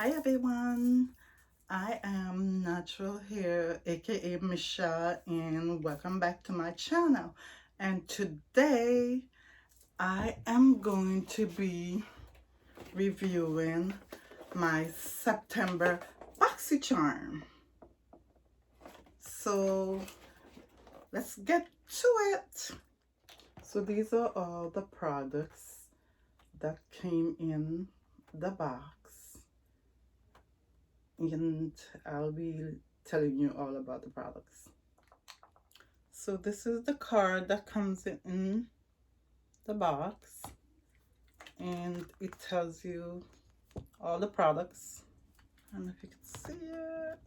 Hi everyone, I am Natural Hair aka Michelle and welcome back to my channel. And today I am going to be reviewing my September BOXYCHARM. So let's get to it. So these are all the products that came in the box. And I'll be telling you all about the products. So this is the card that comes in the box, and it tells you all the products. I don't know if you can see it.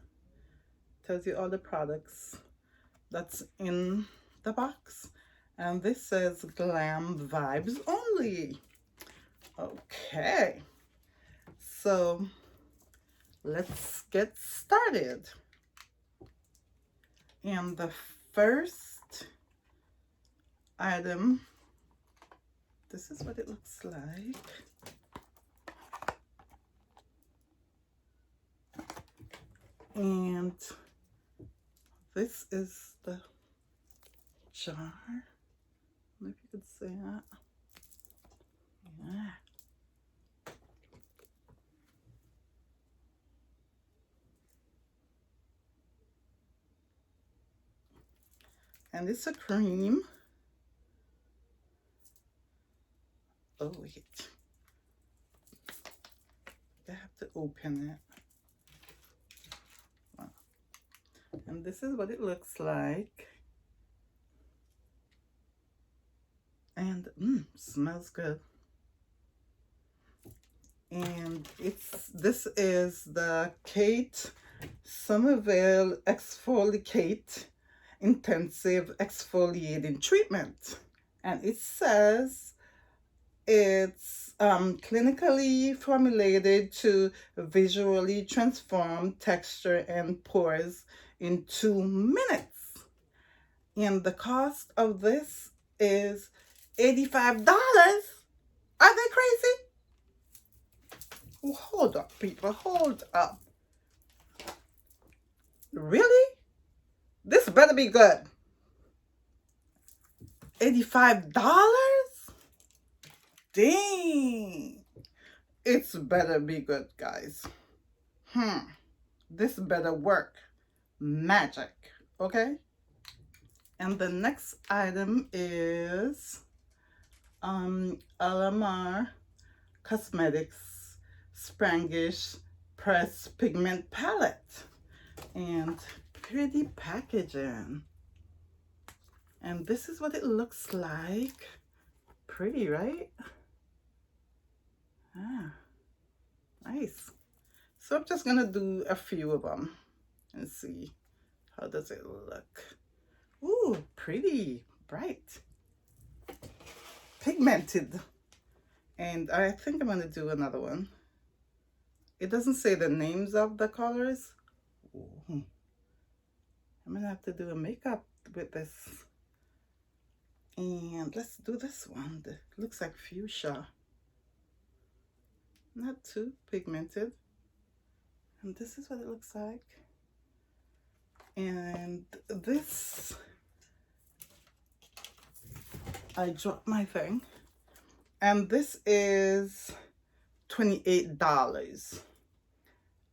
Tells you all the products that's in the box, and this says Glam Vibes Only. Okay, so let's get started. And the first item, this is what it looks like. And this is the jar. I don't know if you could see that. Yeah. And it's a cream. Oh, wait. I have to open it. Wow. And this is what it looks like. And smells good. And this is the Kate Somerville Exfoliate Intensive Exfoliating Treatment. And it says it's clinically formulated to visually transform texture and pores in 2 minutes. And the cost of this is $85. Are they crazy? Hold up, people, hold up. Really? This better be good. $85? Dang. It's better be good, guys. This better work. Magic. Okay? And the next item is Alamar Cosmetics Sprangish Press Pigment Palette. And pretty packaging. And this is what it looks like. Pretty, right? Ah, nice. So I'm just gonna do a few of them and see how does it look. Ooh, pretty, bright, pigmented. And I think I'm gonna do another one. It doesn't say the names of the colors. Ooh. I'm gonna have to do a makeup with this. And let's do this one. It looks like fuchsia. Not too pigmented. And this is what it looks like. And this, I dropped my thing. And this is $28.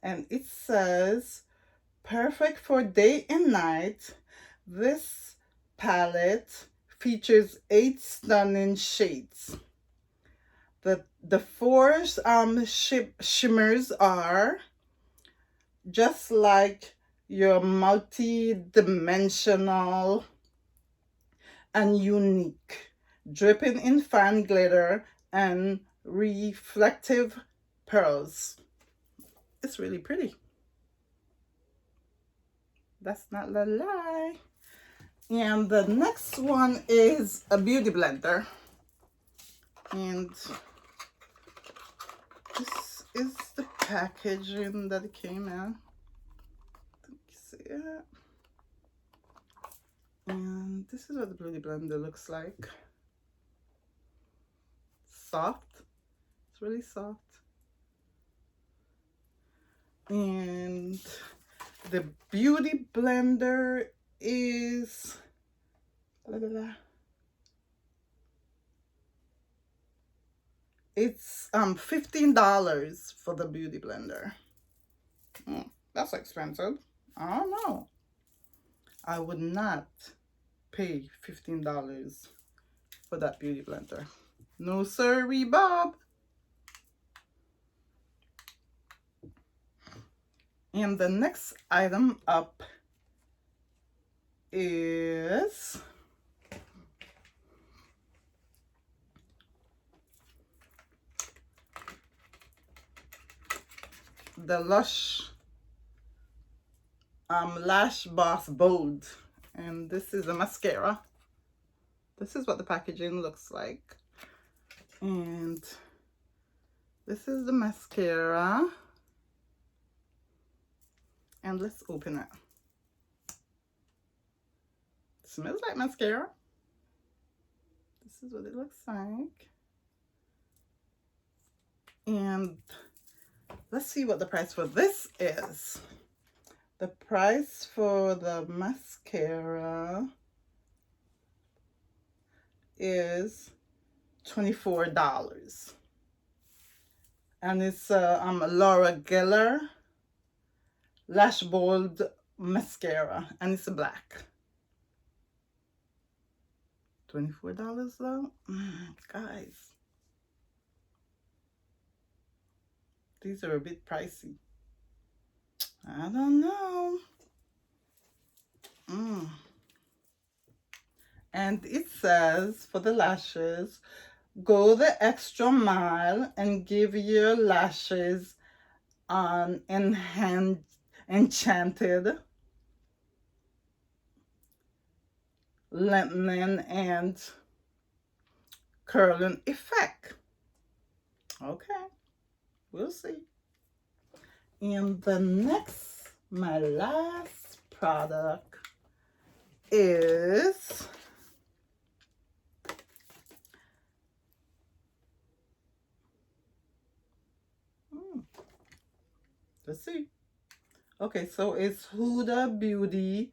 And it says, perfect for day and night. This palette features 8 stunning shades. The 4 shimmers are just like your multi-dimensional and unique, dripping in fine glitter and reflective pearls. It's really pretty. That's not a lie. And the next one is a beauty blender. And this is the packaging that it came in. You see it? And this is what the beauty blender looks like. Soft. It's really soft. And the beauty blender is it's $15 for the beauty blender. That's expensive. I don't know. I would not pay $15 for that beauty blender. No sirree, Bob. And the next item up is the Lush Lash Boss Bold. And this is a mascara. This is what the packaging looks like. And this is the mascara. And let's open it. It smells like mascara. This is what it looks like. And let's see what the price for this is. The price for the mascara is $24. And it's Laura Geller Lash Bold mascara, and it's black. $24 though? Guys, these are a bit pricey. I don't know. And it says for the lashes, go the extra mile and give your lashes an enchanted lengthening and curling effect. Okay, we'll see. And the next, my last product is let's see. Okay, so it's Huda Beauty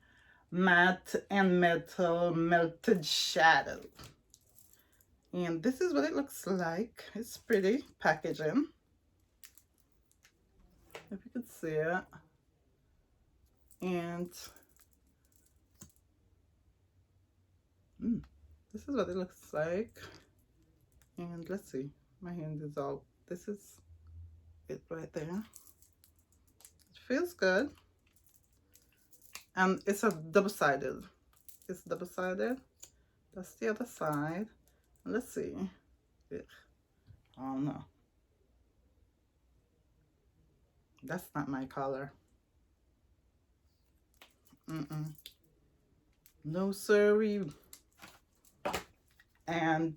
Matte and Metal Melted Shadow. And this is what it looks like. It's pretty packaging, if you could see it. And this is what it looks like. And let's see, my hand is all, this is it right there. It feels good. And it's a double-sided. It's double-sided. That's the other side. Let's see. I don't know. That's not my color. No sirree. And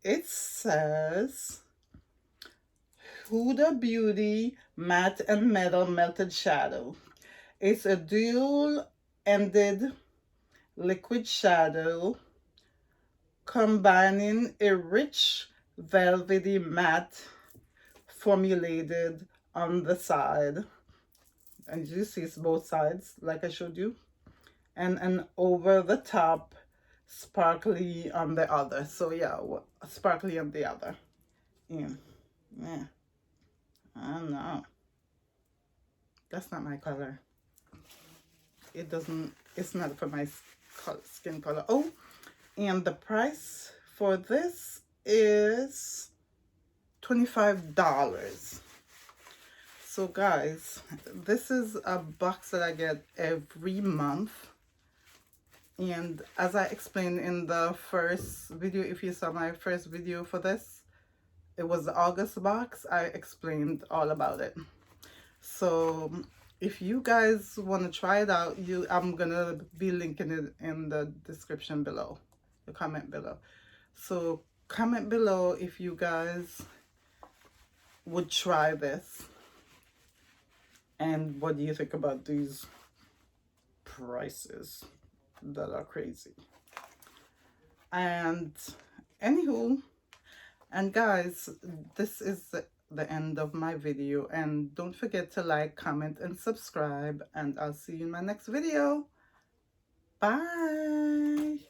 it says Huda Beauty Matte and Metal Melted Shadow. It's a dual-ended liquid shadow combining a rich velvety matte formulated on the side, and you see it's both sides like I showed you, and an over the top sparkly on the other. So yeah, sparkly on the other. Yeah, I don't know. That's not my color. It's not for my skin color. Oh, and the price for this is $25. So guys, this is a box that I get every month. And as I explained in the first video, if you saw my first video for this, it was the August box. I explained all about it. So if you guys want to try it out, I'm gonna be linking it in the description below, the comment below. So comment below if you guys would try this, and what do you think about these prices that are crazy. And anywho, and guys, this is the end of my video. And don't forget to like, comment, and subscribe. And I'll see you in my next video. Bye.